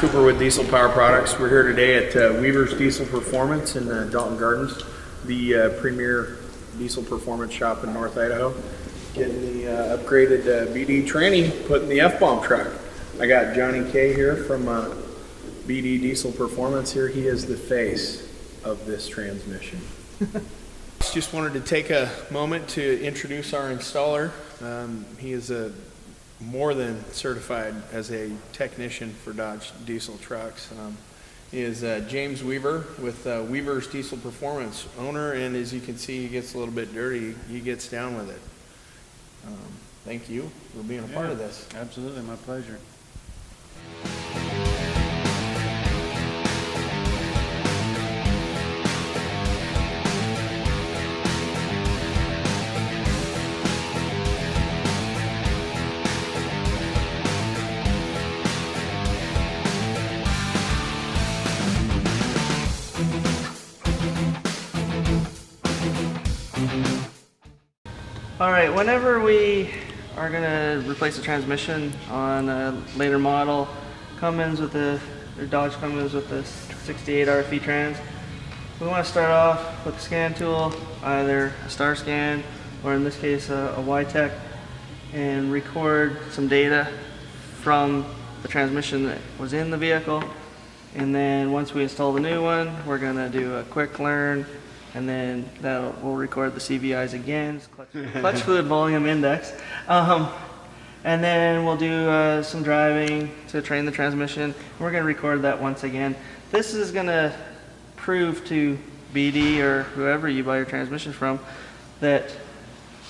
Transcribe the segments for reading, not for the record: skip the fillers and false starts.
Cooper with Diesel Power Products. We're here today at Weaver's Diesel Performance in Dalton Gardens, the premier diesel performance shop in North Idaho. Getting the upgraded BD Tranny put in the F-bomb truck. I got Johnny K here from BD Diesel Performance here. He is the face of this transmission. Just wanted to take a moment to introduce our installer. He is more than certified as a technician for Dodge diesel trucks. He is James Weaver with Weaver's Diesel Performance, owner, and as you can see, he gets a little bit dirty. He gets down with it. Thank you for being a part of this. Absolutely, my pleasure. Alright, whenever we are going to replace the transmission on a later model, Dodge Cummins with the 68 RFE trans, we want to start off with the scan tool, either a star scan or in this case a Y-Tech, and record some data from the transmission that was in the vehicle. And then once we install the new one, we're going to do a quick learn, and then we'll record the CVIs again, clutch fluid volume index. And then we'll do some driving to train the transmission. We're going to record that once again. This is going to prove to BD or whoever you buy your transmission from that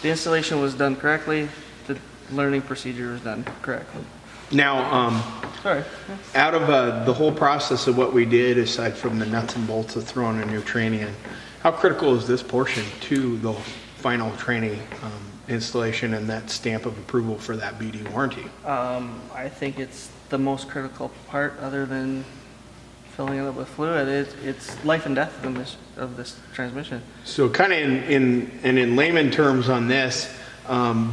the installation was done correctly, the learning procedure was done correctly. Now, Sorry. out of the whole process of what we did, aside from the nuts and bolts of throwing a new tranny in, how critical is this portion to the final tranny installation and that stamp of approval for that BD warranty? I think it's the most critical part, other than filling it up with fluid. It's life and death of this transmission. So kind of in layman terms on this,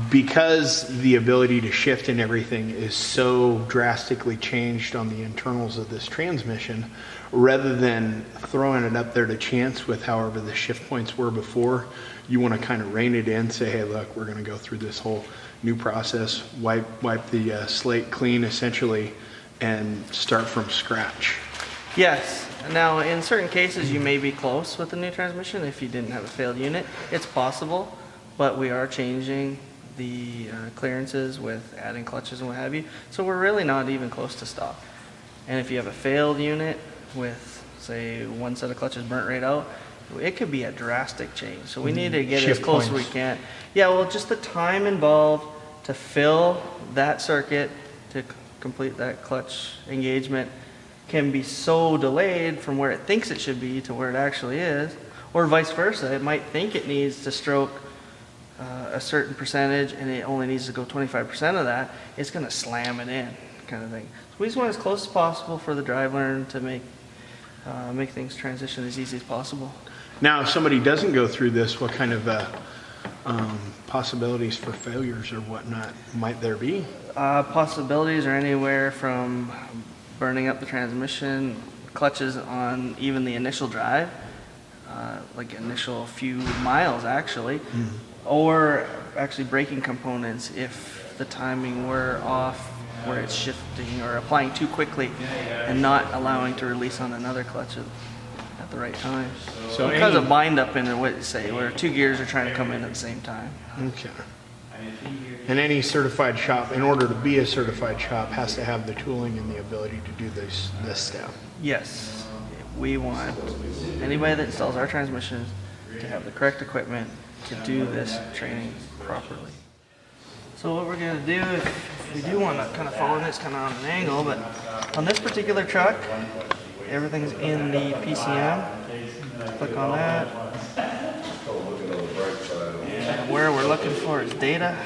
because the ability to shift and everything is so drastically changed on the internals of this transmission, rather than throwing it up there to chance with however the shift points were before, you want to kind of rein it in, say, hey, look, we're going to go through this whole new process, wipe the slate clean essentially, and start from scratch. Yes. Now, in certain cases, you may be close with the new transmission if you didn't have a failed unit. It's possible, but we are changing the clearances with adding clutches and what have you. So we're really not even close to stock. And if you have a failed unit with, say, one set of clutches burnt right out, it could be a drastic change. So we need to get as close as we can. Yeah, well, just the time involved to fill that circuit to complete that clutch engagement can be so delayed from where it thinks it should be to where it actually is, or vice versa. It might think it needs to stroke a certain percentage and it only needs to go 25% of that. It's going to slam it in, kind of thing. So we just want as close as possible for the drive learn to make things transition as easy as possible. Now, if somebody doesn't go through this, what kind of possibilities for failures or whatnot might there be? Possibilities are anywhere from burning up the transmission, clutches on even the initial drive, like initial few miles actually, or actually braking components if the timing were off, where it's shifting or applying too quickly and not allowing to release on another clutch at the right time. So because of bind up in what you say, where two gears are trying to come in at the same time. Okay. And any certified shop, in order to be a certified shop, has to have the tooling and the ability to do this step. Yes. We want anybody that installs our transmissions to have the correct equipment to do this training properly. So what we're going to do, if we do want to kind of follow this kind of on an angle, but on this particular truck, everything's in the PCM. Click on that. And where we're looking for is data.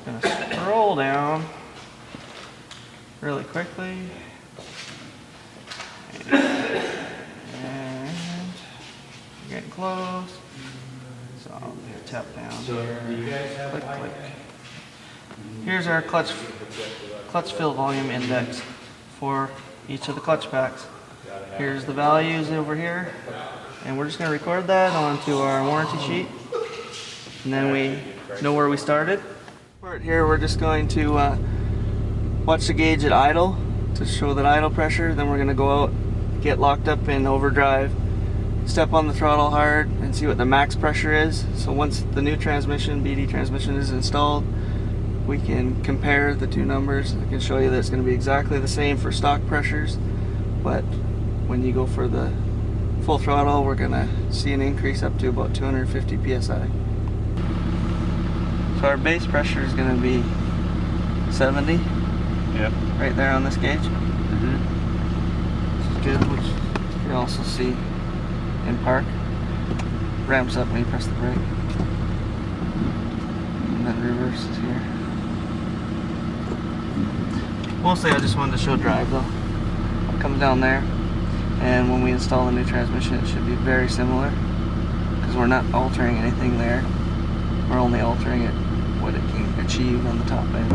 I'm going to scroll down really quickly. And we're getting close. So I'm going to tap down here. Click, click. Here's our clutch fill volume index for each of the clutch packs. Here's the values over here, and we're just going to record that onto our warranty sheet, and then we know where we started. Right here, we're just going to watch the gauge at idle to show that idle pressure. Then we're going to go out, get locked up in overdrive, step on the throttle hard, and see what the max pressure is. So once the new transmission, BD transmission, is installed, we can compare the two numbers. I can show you that it's going to be exactly the same for stock pressures, but when you go for the full throttle, we're going to see an increase up to about 250 psi. So our base pressure is going to be 70. Yep. Right there on this gauge. Mm-hmm. Which is good, which you can also see in park. Ramps up when you press the brake. And then reverses here. Mostly I just wanted to show drive though. Comes down there, and when we install the new transmission it should be very similar, because we're not altering anything there. We're only altering it what it can achieve on the top end.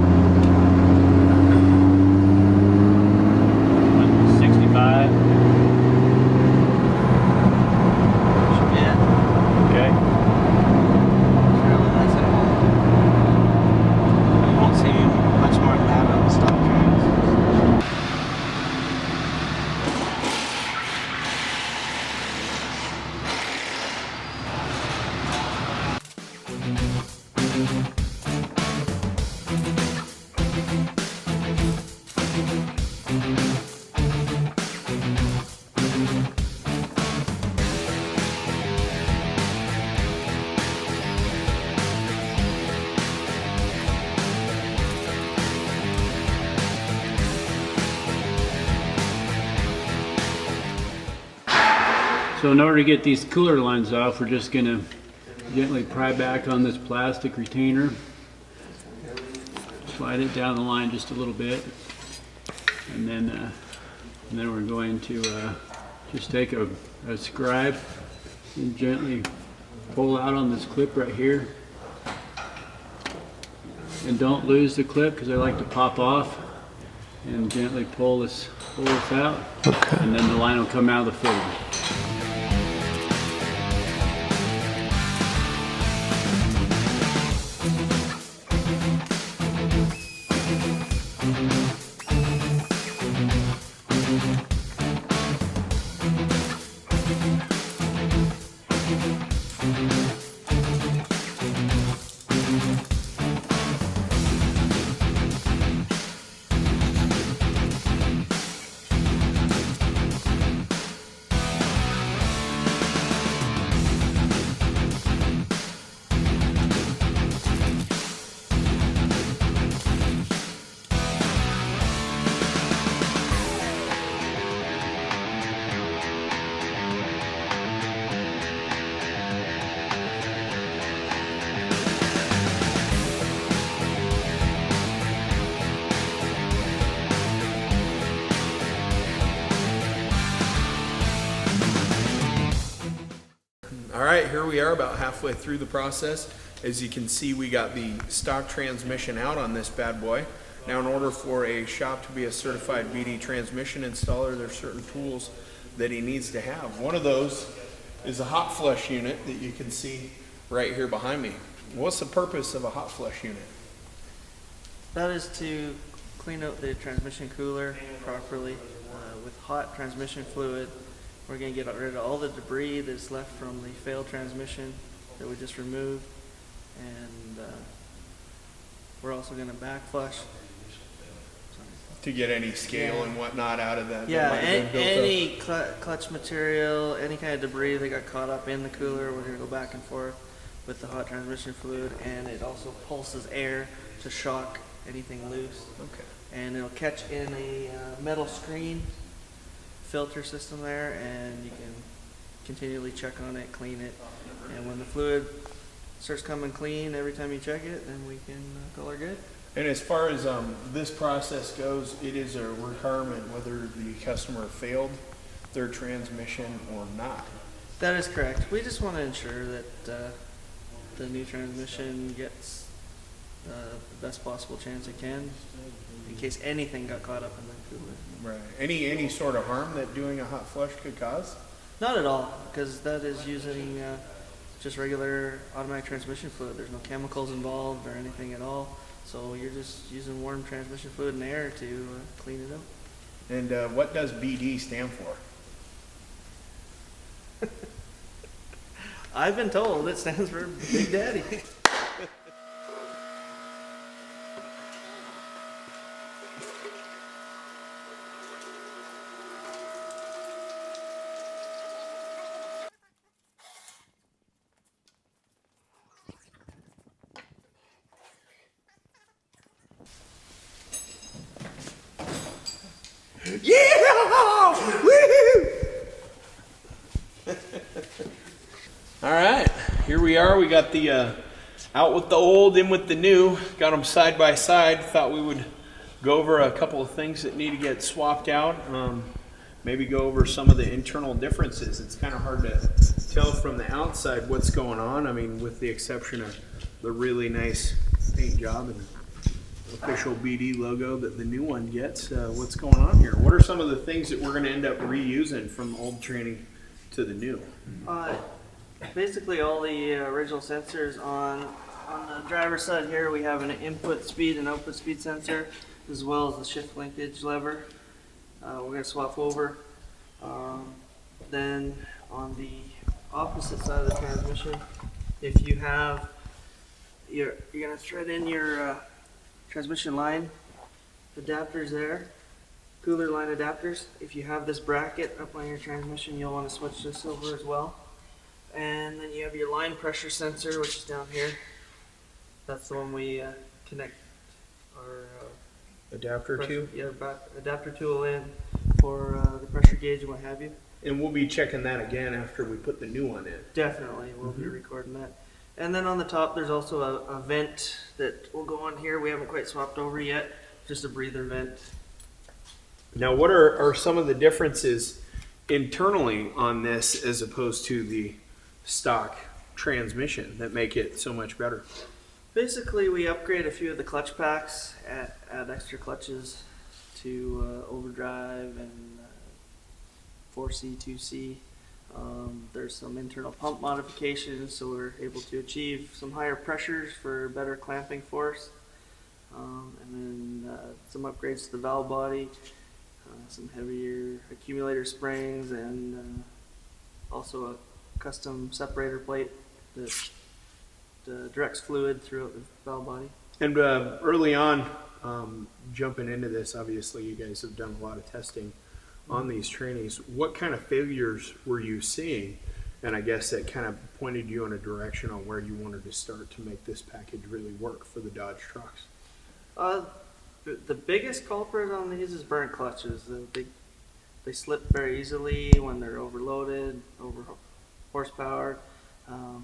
65. Should be it. Okay. It's really that simple. You won't see much more than that on the stock trains. So in order to get these cooler lines off, we're just going to gently pry back on this plastic retainer. Slide it down the line just a little bit. And then we're going to just take a scribe and gently pull out on this clip right here. And don't lose the clip, because they like to pop off. And gently pull this out. Okay. And then the line will come out of the fitting. All right, here we are about halfway through the process. As you can see, we got the stock transmission out on this bad boy. Now, in order for a shop to be a certified BD transmission installer, there's certain tools that he needs to have. One of those is a hot flush unit that you can see right here behind me. What's the purpose of a hot flush unit? That is to clean out the transmission cooler properly with hot transmission fluid. We're going to get rid of all the debris that's left from the failed transmission that we just removed, and we're also going to back flush To get any scale and whatnot out of that. Yeah, that might have been built any clutch material, any kind of debris that got caught up in the cooler, we're going to go back and forth with the hot transmission fluid, and it also pulses air to shock anything loose. Okay. And it'll catch in a metal screen filter system there, and you can continually check on it, clean it, and when the fluid starts coming clean every time you check it, then we can call her good. And as far as this process goes, it is a requirement whether the customer failed their transmission or not. That is correct. We just want to ensure that the new transmission gets the best possible chance it can, in case anything got caught up in the cooler. Right. Any sort of harm that doing a hot flush could cause? Not at all, because that is using just regular automatic transmission fluid. There's no chemicals involved or anything at all. So you're just using warm transmission fluid and air to clean it up. And what does BD stand for? I've been told it stands for Big Daddy. Yeah! Woo! All right, here we are. We got the out with the old, in with the new. Got them side by side. Thought we would go over a couple of things that need to get swapped out. Maybe go over some of the internal differences. It's kind of hard to tell from the outside what's going on. I mean, with the exception of the really nice paint job and official BD logo that the new one gets. What's going on here? What are some of the things that we're going to end up reusing from the old training to the new? Basically all the original sensors on the driver's side here. We have an input speed and output speed sensor, as well as the shift linkage lever. We're going to swap over. Then on the opposite side of the transmission, if you have you're going to thread in your transmission line adapters there, cooler line adapters. If you have this bracket up on your transmission, you'll want to switch this over as well. And then you have your line pressure sensor, which is down here. That's the one we connect our Adapter to? Yeah, adapter tool in for the pressure gauge and what have you. And we'll be checking that again after we put the new one in. Definitely, we'll be recording that. And then on the top, there's also a vent that will go on here. We haven't quite swapped over yet, just a breather vent. Now, what are some of the differences internally on this as opposed to the stock transmission that make it so much better? Basically, we upgrade a few of the clutch packs, add extra clutches to overdrive and 4C, 2C. There's some internal pump modifications, so we're able to achieve some higher pressures for better clamping force. And then some upgrades to the valve body, some heavier accumulator springs, and also a custom separator plate that directs fluid throughout the valve body. And early on, jumping into this, obviously you guys have done a lot of testing on these trainings. What kind of failures were you seeing? And I guess that kind of pointed you in a direction on where you wanted to start to make this package really work for the Dodge trucks. The biggest culprit on these is burnt clutches. They slip very easily when they're overloaded, over horsepower.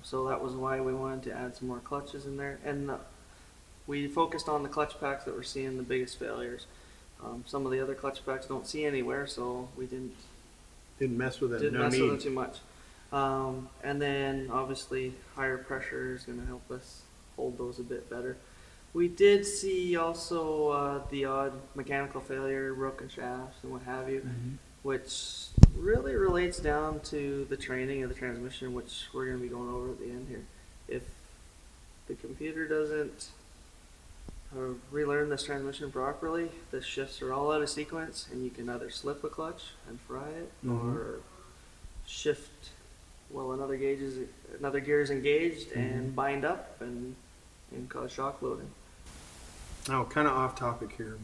So that was why we wanted to add some more clutches in there. And we focused on the clutch packs that were seeing the biggest failures. Some of the other clutch packs don't see anywhere, so we didn't mess with it. Didn't no mess need. with them too much. And then obviously higher pressure is going to help us hold those a bit better. We did see also the odd mechanical failure, broken shafts and what have you, which really relates down to the training of the transmission, which we're going to be going over at the end here. If the computer doesn't relearn this transmission properly, the shifts are all out of sequence, and you can either slip a clutch and fry it, or shift while another gear is engaged and bind up and cause shock loading. Now, kind of off topic here.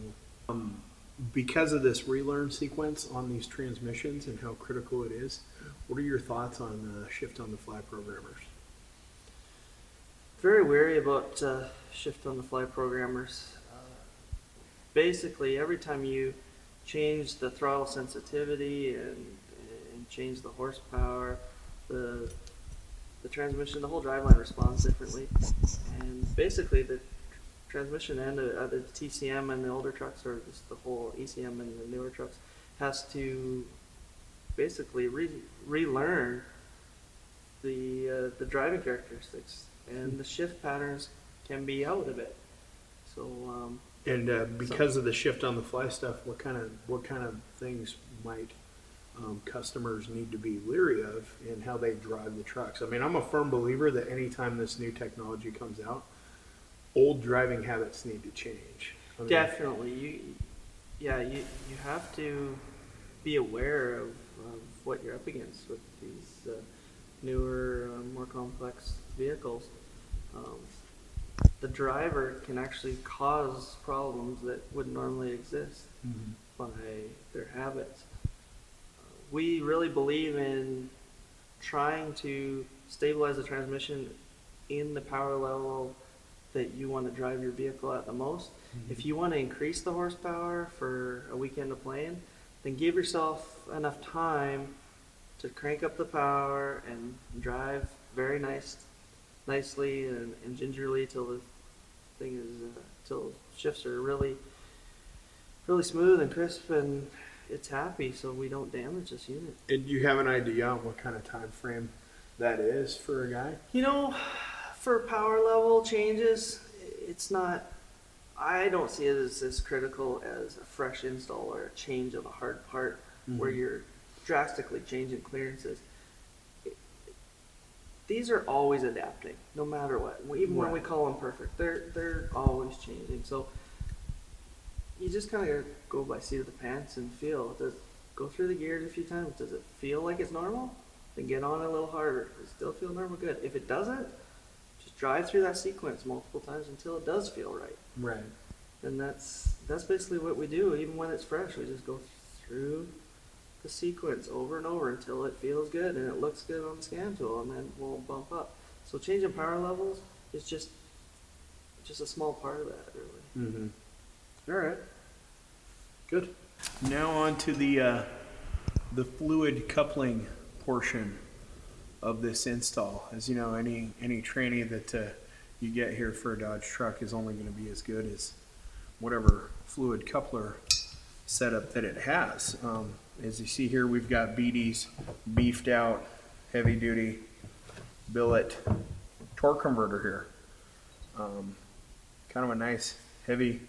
Because of this relearn sequence on these transmissions and how critical it is, what are your thoughts on shift on the fly programmers? Very wary about shift on the fly programmers. Basically, every time you change the throttle sensitivity and change the horsepower, the transmission, the whole driveline responds differently. And basically, the transmission and the TCM and the older trucks, or just the whole ECM and the newer trucks, has to basically relearn the driving characteristics, and the shift patterns can be out a bit. So And because of the shift on the fly stuff, what kind of things might customers need to be leery of in how they drive the trucks? I mean, I'm a firm believer that anytime this new technology comes out, old driving habits need to change. I mean, definitely, you have to be aware of what you're up against with these newer, more complex vehicles. Um, the driver can actually cause problems that would normally exist by their habits. We really believe in trying to stabilize the transmission in the power level that you want to drive your vehicle at the most. If you want to increase the horsepower for a weekend of playing, then give yourself enough time to crank up the power and drive very nicely and gingerly till the thing is till shifts are really smooth and crisp and it's happy, so we don't damage this unit. and do you have an idea on what kind of time frame that is for a guy? You know, for power level changes, it's not. I don't see it as critical as a fresh install or a change of a hard part where you're drastically changing clearances. These are always adapting, no matter what. Even when we call them perfect, they're always changing. So you just kind of go by seat of the pants and feel. Go through the gears a few times. Does it feel like it's normal? Then get on a little harder. Does it still feel normal? Good. If it doesn't, just drive through that sequence multiple times until it does feel right. Right. And that's basically what we do. Even when it's fresh, we just go through the sequence over and over until it feels good and it looks good on the scan tool, and then we'll bump up. So changing power levels is just a small part of that, really. All right. Good. Now on to the fluid coupling portion of this install. As you know, any tranny that you get here for a Dodge truck is only going to be as good as whatever fluid coupler setup that it has. As you see here, we've got BD's beefed out, heavy duty billet torque converter here. Kind of a nice, heavy,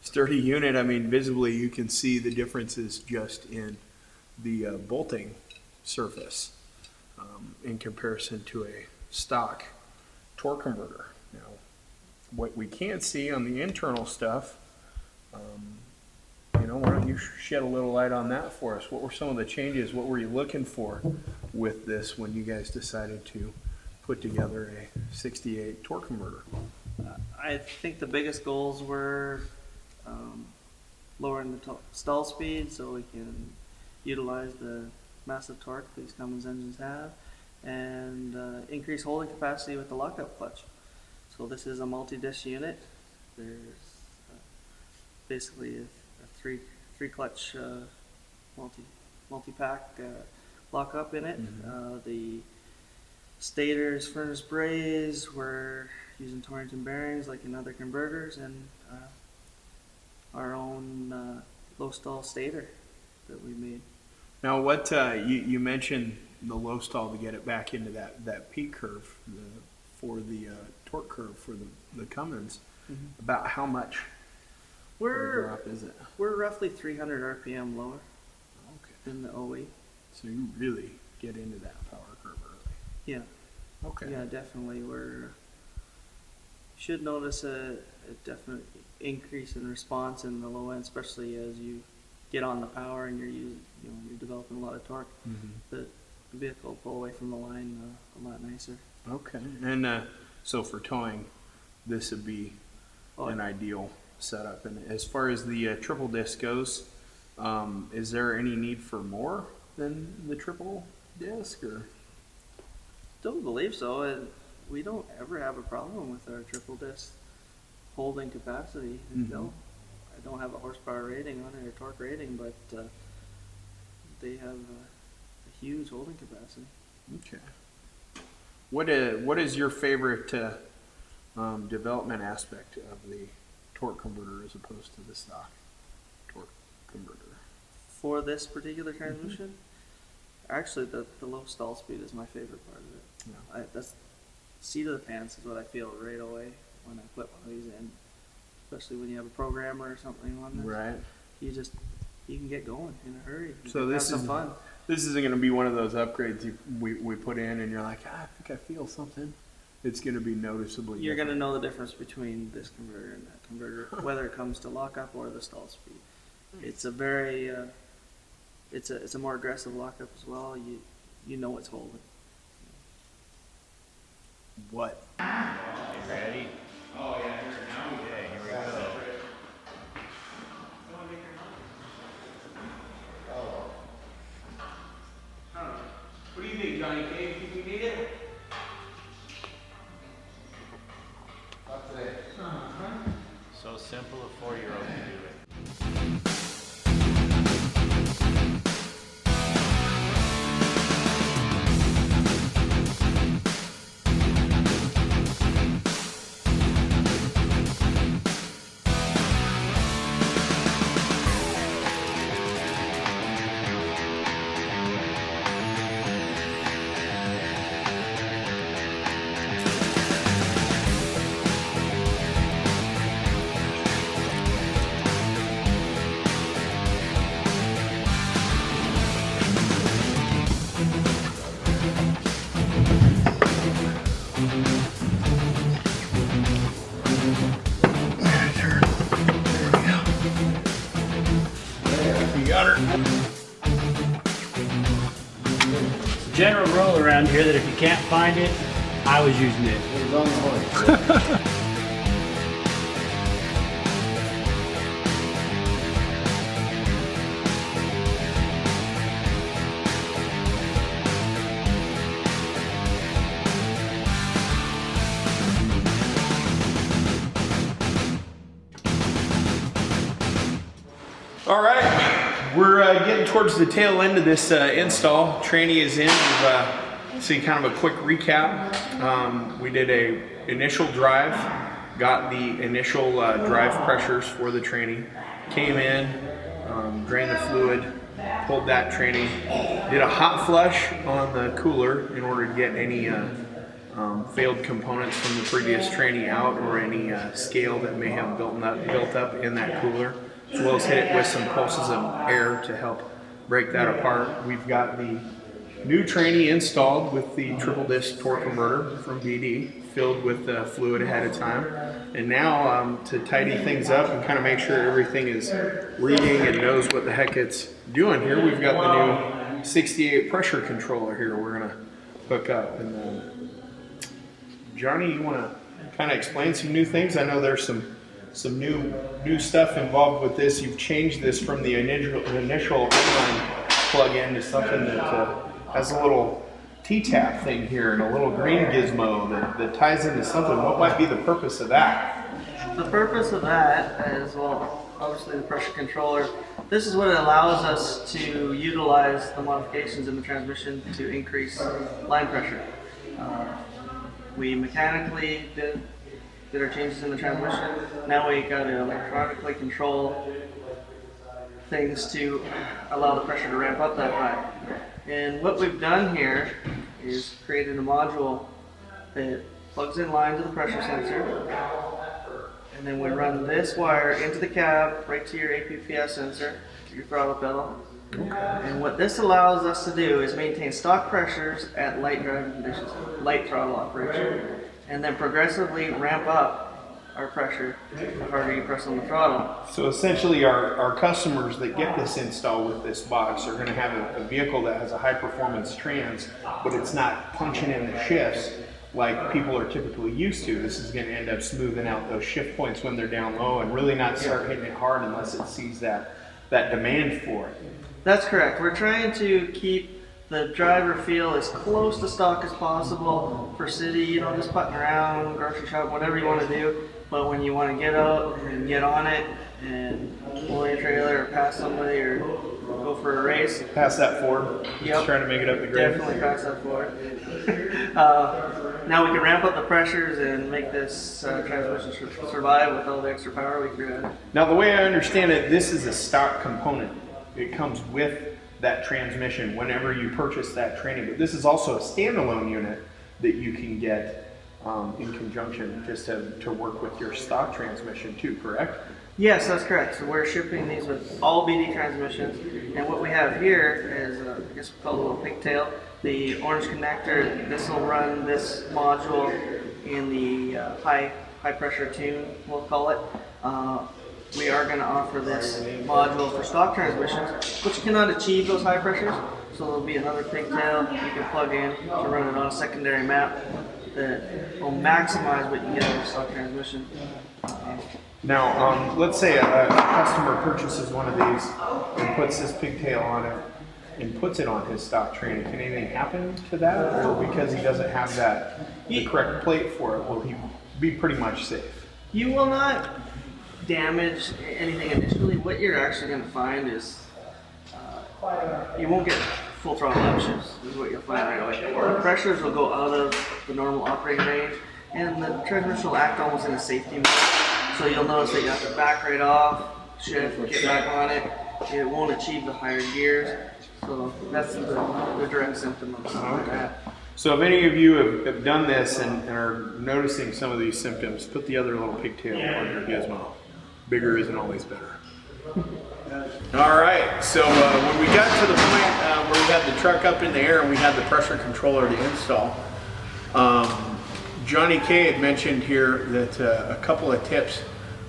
sturdy unit. I mean, visibly you can see the differences just in the bolting surface in comparison to a stock torque converter. Now, what we can't see on the internal stuff, why don't you shed a little light on that for us? What were some of the changes? What were you looking for with this when you guys decided to put together a 68 torque converter? I think the biggest goals were lowering the stall speed so we can utilize the massive torque these Cummins engines have, and increase holding capacity with the lockup clutch. So this is a multi-disc unit. There's basically a three clutch multi-pack lockup in it. The stator's furnace braze, we're using Torrington bearings like in other converters, and our own low stall stator that we made. Now, what you mentioned the low stall to get it back into that peak curve for the torque curve for the Cummins. About how much drop is it? We're roughly 300 RPM lower Okay. than the OE. So you really get into that power curve early. Yeah. Okay. Yeah, definitely. Should notice a definite increase in response in the low end, especially as you get on the power and you're developing a lot of torque. The vehicle will pull away from the line a lot nicer. Okay. And so for towing, this would be an ideal setup. And as far as the triple disc goes, is there any need for more than the triple disc, or? Don't believe so. And we don't ever have a problem with our triple disc holding capacity. No, I don't have a horsepower rating on it or torque rating, but they have a huge holding capacity. Okay. What is your favorite development aspect of the torque converter as opposed to the stock torque converter? For this particular transmission, actually the low stall speed is my favorite part of it. Yeah. That's seat of the pants is what I feel right away when I put one of these in. especially when you have a programmer or something on this. Right. You can get going in a hurry. You So can this have is some fun. This isn't going to be one of those upgrades we put in and you're like, I think I feel something. It's going to be noticeably You're going to different. know the difference between this converter and that converter, whether it comes to lockup or the stall speed. It's a very, it's a more aggressive lockup as well. You know what's holding. What? Ready? Oh, yeah. Okay, here we go. What do you think, Johnny? Do you think we need it? So simple, a 4-year-old can do it. You got her. General rule around here that if you can't find it, I was using it. All right, we're getting towards the tail end of this install. Tranny is in. We've seen kind of a quick recap. We did a initial drive, got the initial drive pressures for the tranny, came in, drained the fluid, pulled that tranny, did a hot flush on the cooler in order to get any failed components from the previous tranny out or any scale that may have built up in that cooler, as well as hit it with some pulses of air to help break that apart. We've got the new tranny installed with the triple disc torque converter from BD, filled with fluid ahead of time. And now to tidy things up and kind of make sure everything is reading and knows what the heck it's doing here, we've got the new 68 pressure controller here we're gonna hook up. And Johnny, you wanna kind of explain some new things? I know there's some new stuff involved with this. You've changed this from the initial inline plug-in to something that has a little T-tap thing here and a little green gizmo that ties into something. What might be the purpose of that? The purpose of that is, well, obviously the pressure controller. This is what it allows us to utilize the modifications in the transmission to increase line pressure. We mechanically did our changes in the transmission. Now we got to electronically control things to allow the pressure to ramp up that high. And what we've done here is created a module that plugs in line to the pressure sensor, and then we run this wire into the cab right to your APPS sensor, your throttle pedal. And what this allows us to do is maintain stock pressures at light driving conditions, light throttle operation, and then progressively ramp up our pressure the harder you press on the throttle. So essentially our customers that get this install with this box are going to have a vehicle that has a high performance trans, but it's not punching in the shifts like people are typically used to. This is going to end up smoothing out those shift points when they're down low and really not start hitting it hard unless it sees that demand for it. That's correct. We're trying to keep the driver feel as close to stock as possible for city, just putting around, grocery shop, whatever you want to do. But when you want to get out and get on it and pull a trailer or pass somebody or go for a race. Pass that forward. Yep. Just trying to make it up the grade. Definitely pass that forward. Now we can ramp up the pressures and make this transmission survive with all the extra power we created. Now, the way I understand it, this is a stock component. It comes with that transmission whenever you purchase that training. But this is also a standalone unit that you can get in conjunction just to work with your stock transmission too, correct? Yes, that's correct. So we're shipping these with all BD transmissions, and what we have here is, I guess we call it a little pigtail. The orange connector. This will run this module in the high pressure tune, we'll call it. We are going to offer this module for stock transmissions, which cannot achieve those high pressures. So there'll be another pigtail you can plug in to run it on a secondary map that will maximize what you get out of stock transmission. Now, let's say a customer purchases one of these and puts this pigtail on it and puts it on his stock tranny. Can anything happen to that? Or because he doesn't have the correct plate for it, will he be pretty much safe? You will not damage anything initially. What you're actually going to find is you won't get full throttle upshifts, is what you'll find right away. The pressures will go out of the normal operating range, and the transmission will act almost in a safety mode. So you'll notice that you have to back right off, shift, get back on it. It won't achieve the higher gears. So that's the direct symptom of something like that. So if any of you have done this and are noticing some of these symptoms, put the other little pigtail on your gizmo. Bigger isn't always better. All right, so when we got to the point where we had the truck up in the air and we had the pressure controller to install, Johnny K had mentioned here that a couple of tips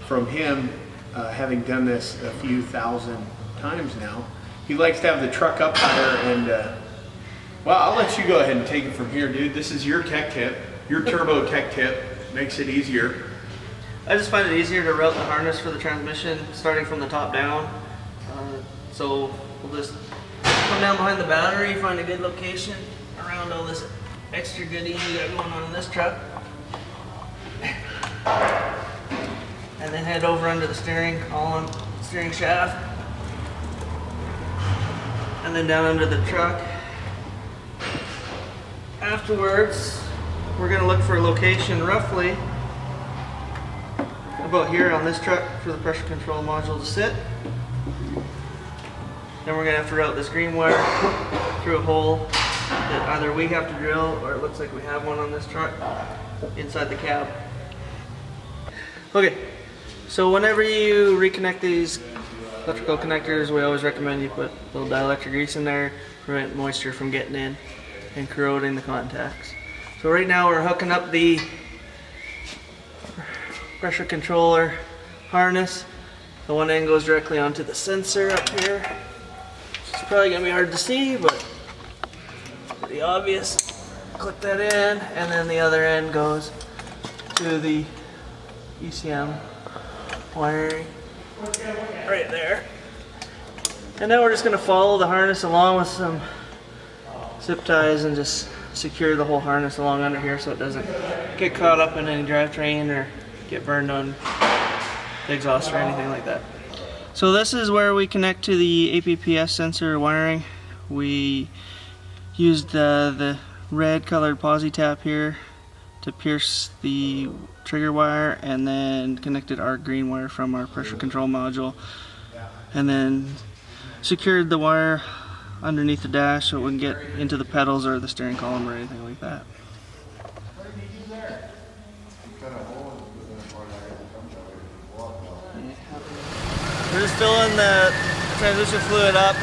from him, having done this a few thousand times now. He likes to have the truck up higher and, well, I'll let you go ahead and take it from here, dude. This is your tech tip, your turbo tech tip. Makes it easier. I just find it easier to route the harness for the transmission starting from the top down. So we'll just come down behind the battery, find a good location around all this extra goodies we got going on in this truck. And then head over under the steering, all on steering shaft. And then down under the truck. Afterwards, we're going to look for a location roughly about here on this truck for the pressure control module to sit. Then we're going to have to route this green wire through a hole that either we have to drill or it looks like we have one on this truck inside the cab. Okay, so whenever you reconnect these electrical connectors, we always recommend you put a little dielectric grease in there, prevent moisture from getting in and corroding the contacts. So right now we're hooking up the pressure controller harness. The one end goes directly onto the sensor up here. It's probably gonna be hard to see, but pretty obvious. Click that in, and then the other end goes to the ECM wiring right there. And now we're just gonna follow the harness along with some zip ties and just secure the whole harness along under here so it doesn't get caught up in any drivetrain or get burned on the exhaust or anything like that. So this is where we connect to the APPS sensor wiring. We used the red colored posi tap here to pierce the trigger wire and then connected our green wire from our pressure control module and then secured the wire underneath the dash so it wouldn't get into the pedals or the steering column or anything like that. We're just filling the transmission fluid up.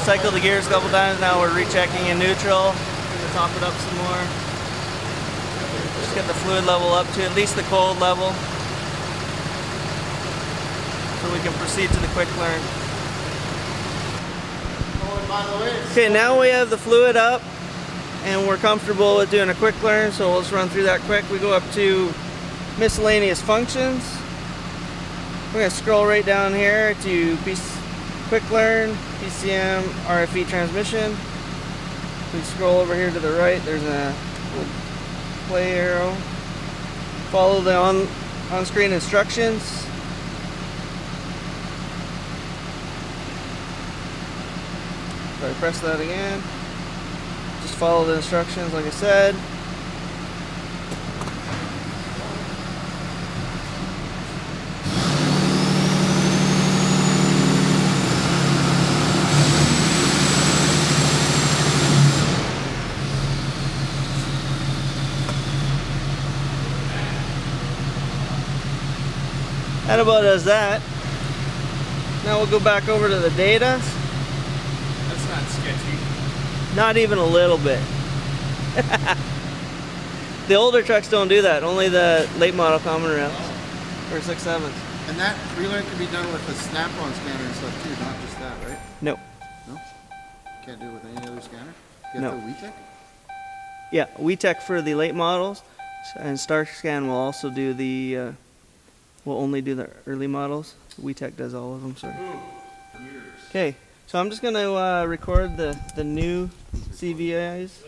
Cycled the gears a couple times, now we're rechecking in neutral. Gonna top it up some more. Just get the fluid level up to at least the cold level so we can proceed to the quick learn. Okay, now we have the fluid up and we're comfortable with doing a quick learn, so we'll just run through that quick. We go up to miscellaneous functions. We're going to scroll right down here to quick learn, PCM, RFE transmission. We scroll over here to the right, there's a little play arrow. Follow the on-screen instructions. So I press that again. Just follow the instructions like I said. That about does that. Now we'll go back over to the data. That's not sketchy. Not even a little bit. The older trucks don't do that, only the late model common rails or 6.7s. And that relearn can be done with a snap-on scanner and stuff too, not just that, right? No. No? Can't do it with any other scanner? You No. have the WeTech? Yeah, WeTech for the late models, and StarScan will also do the, will only do the early models. WeTech does all of them, sorry. Okay, so I'm just going to record the new CVIs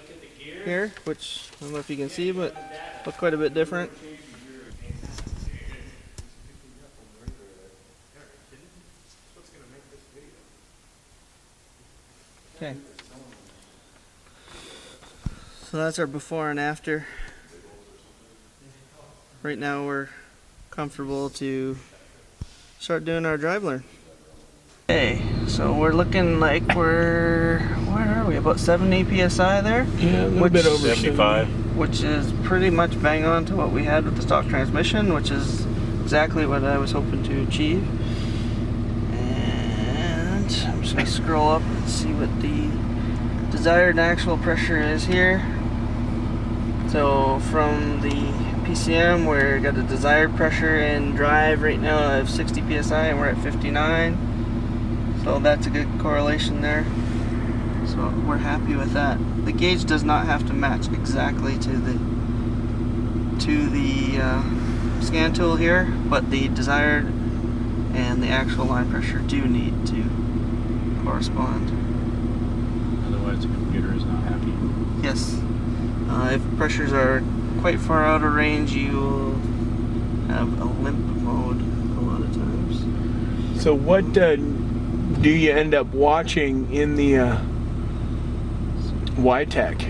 here, which I don't know if you can see, but look quite a bit different. Okay. So that's our before and after. Right now we're comfortable to start doing our drive learn. Okay, so we're looking like where are we? About 70 PSI there? Yeah, a little bit over 75. Which is pretty much bang on to what we had with the stock transmission, which is exactly what I was hoping to achieve. And I'm just going to scroll up and see what the desired actual pressure is here. So from the PCM, we're got a desired pressure in drive right now of 60 PSI and we're at 59. So that's a good correlation there. So we're happy with that. The gauge does not have to match exactly to the scan tool here, but the desired and the actual line pressure do need to correspond. Otherwise, the computer is not happy. Yes. If pressures are quite far out of range, you will have a limp mode a lot of times. So what do you end up watching in the YTech?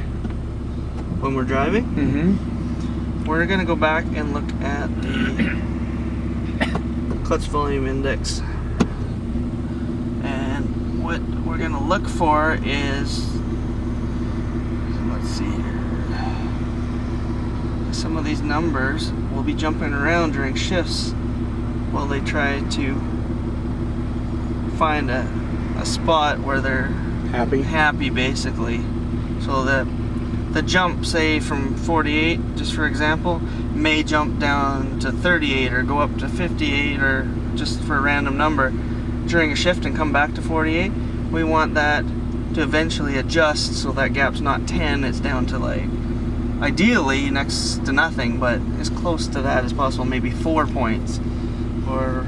When we're driving, Mm-hmm. we're going to go back and look at the clutch volume index. And what we're going to look for is, let's see here, some of these numbers will be jumping around during shifts while they try to find a spot where they're happy basically. So that the jump, say from 48, just for example, may jump down to 38 or go up to 58 or just for a random number during a shift and come back to 48. We want that to eventually adjust so that gap's not 10, it's down to like, ideally next to nothing, but as close to that as possible, maybe 4 points or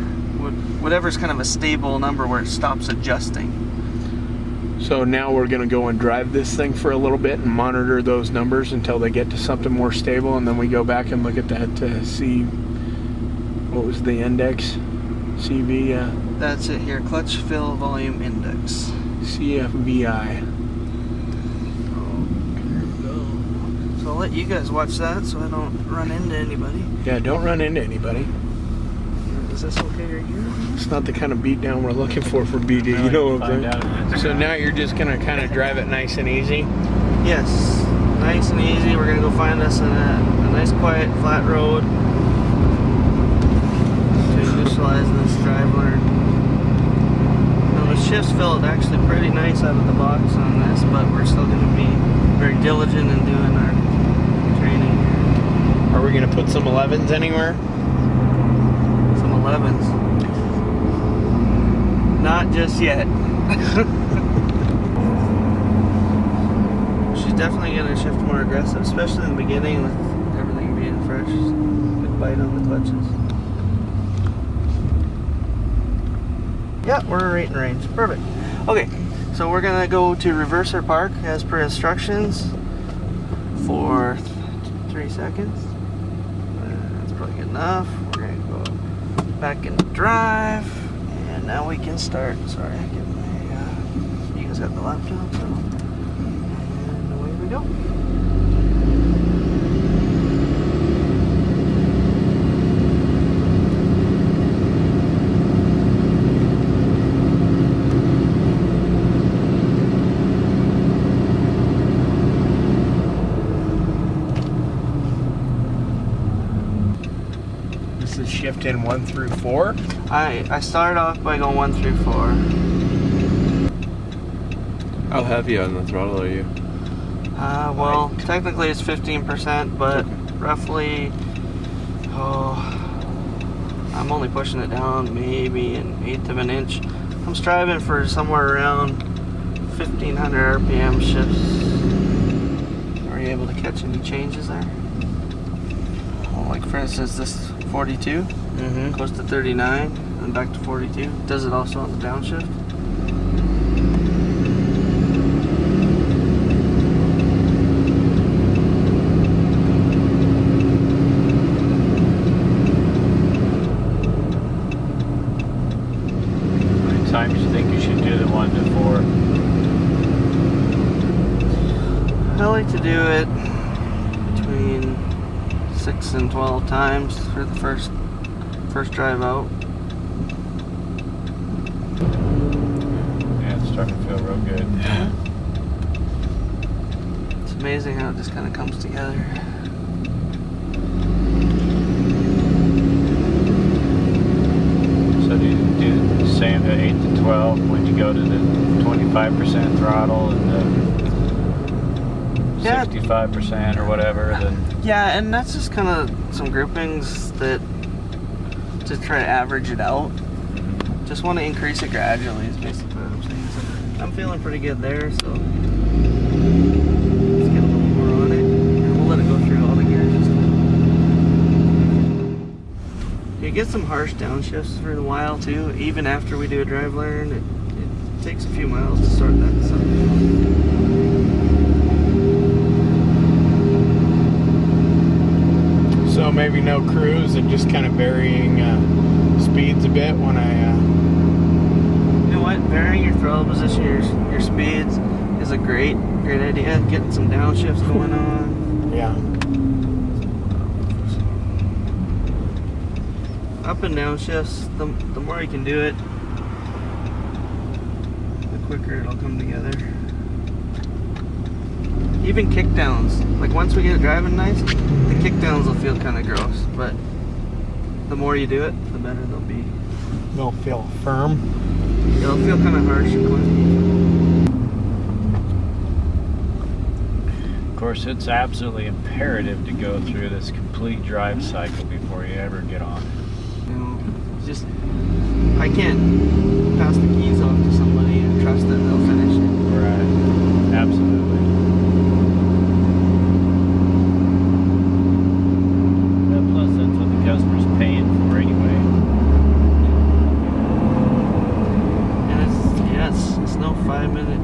whatever's kind of a stable number where it stops adjusting. So now we're going to go and drive this thing for a little bit and monitor those numbers until they get to something more stable, and then we go back and look at that to see what was the index, CV, That's it here, clutch fill volume index. CFVI. So I'll let you guys watch that so I don't run into anybody. Yeah, don't run into anybody. Is this okay right here? It's not the kind of beatdown we're looking for BD, you know what I'm saying? So now you're just going to kind of drive it nice and easy? Yes, nice and easy. We're going to go find us a nice quiet flat road to initialize this drive learn. Now the shifts felt actually pretty nice out of the box on this, but we're still going to be very diligent in doing our training. Are we going to put some 11s anywhere? Some 11s. Not just yet. She's definitely going to shift more aggressive, especially in the beginning with everything being fresh. Good bite on the clutches. Yeah, we're right in range. Perfect. Okay, so we're going to go to reverser park as per instructions for 3 seconds. That's probably good enough. We're going to go back into drive. And now we can start. Sorry, I get my, you guys got the laptop, so, and away we go. shift in 1 through 4? I started off by going 1 through 4. How heavy on the throttle are you? Well, technically it's 15%, but roughly, I'm only pushing it down maybe an 1/8 of an inch. I'm striving for somewhere around 1500 RPM shifts. Are you able to catch any changes there? Well, like for instance, this 42 goes to 39 and back to 42. Does it also on the downshift? Times you think you should do the 1 to 4? I like to do it between 6 and 12 times for the first drive out. Yeah, it's starting to feel real good. It's amazing how it just kind of comes together. So do you do the same to 8 to 12 when you go to the 25% throttle and the Yeah. 65% or whatever, then Yeah, and that's just kind of some groupings that to try to average it out. Just want to increase it gradually is basically what I'm saying. So I'm feeling pretty good there, so let's get a little more on it. And we'll let it go through all the gears just you get some harsh downshifts for a while too. Even after we do a drive learn, it takes a few miles to sort that stuff out. So maybe no cruise and just kind of varying speeds a bit when I... You know what? Varying your throttle position, your speeds is a great idea. Getting some downshifts going on. Yeah. Up and down shifts, the more you can do it, the quicker it'll come together. Even kickdowns, like once we get it driving nice, the kickdowns will feel kind of gross, but the more you do it, the better they'll be. They'll feel firm. It'll feel kind of harsh and clunky. of course it's absolutely imperative to go through this complete drive cycle before you ever get on. You know, just I can't pass the keys off to somebody and trust that they'll finish it. Right. Absolutely. Plus that's what the customer's paying for anyway. And it's no 5-minute,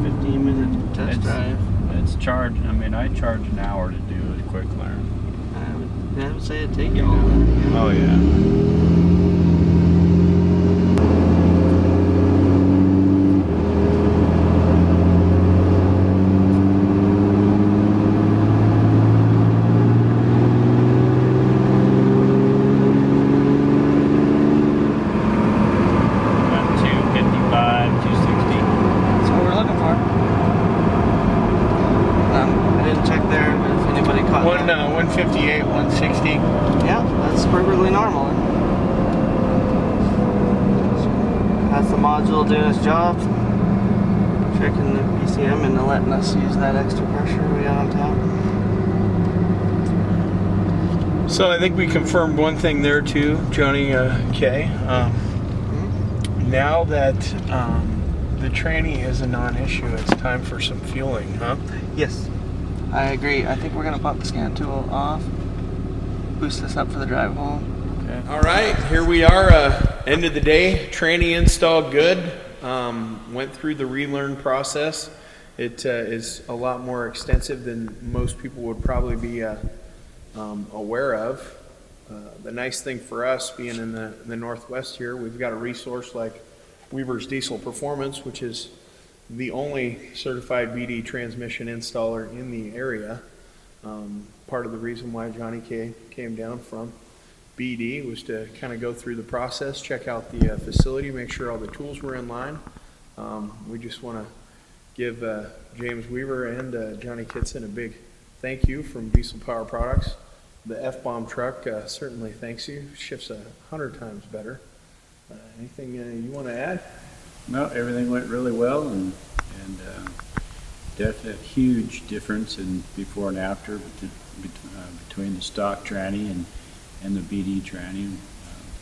15-minute test drive. It's charged. I mean, I charge an hour to do a quick learn. I would say it'd take you all that. Oh yeah. About 255, 260. That's what we're looking for. I didn't check there, but if anybody caught that. 158, 160. Yeah, that's perfectly normal. That's the module doing its job. Checking the PCM and letting us use that extra pressure we got on top. So I think we confirmed one thing there too, Johnny K. Now that the tranny is a non-issue, it's time for some fueling, huh? Yes, I agree. I think we're going to pop the scan tool off, boost this up for the drive home. Okay. All right, here we are, end of the day. Tranny install good. Went through the relearn process. It is a lot more extensive than most people would probably be aware of. The nice thing for us being in the Northwest here, we've got a resource like Weaver's Diesel Performance, which is the only certified BD transmission installer in the area. Part of the reason why Johnny K came down from BD was to kind of go through the process, check out the facility, make sure all the tools were in line. We just want to give James Weaver and Johnny Kitson a big thank you from Diesel Power Products. The F-bomb truck certainly thanks you. Shifts 100 times better. Anything you want to add? No, everything went really well, and definite huge difference in before and after between the stock tranny and the BD tranny.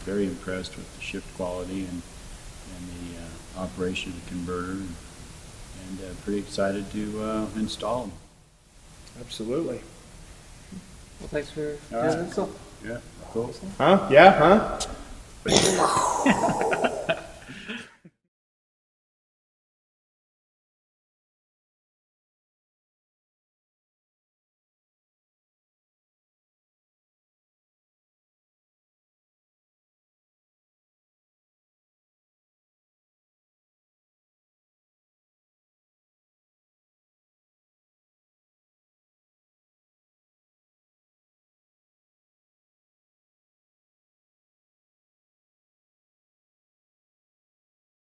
Very impressed with the shift quality and the operation of the converter, and pretty excited to install them. Absolutely. Well, thanks for All right. doing this. Yeah, cool. Huh? Yeah, huh?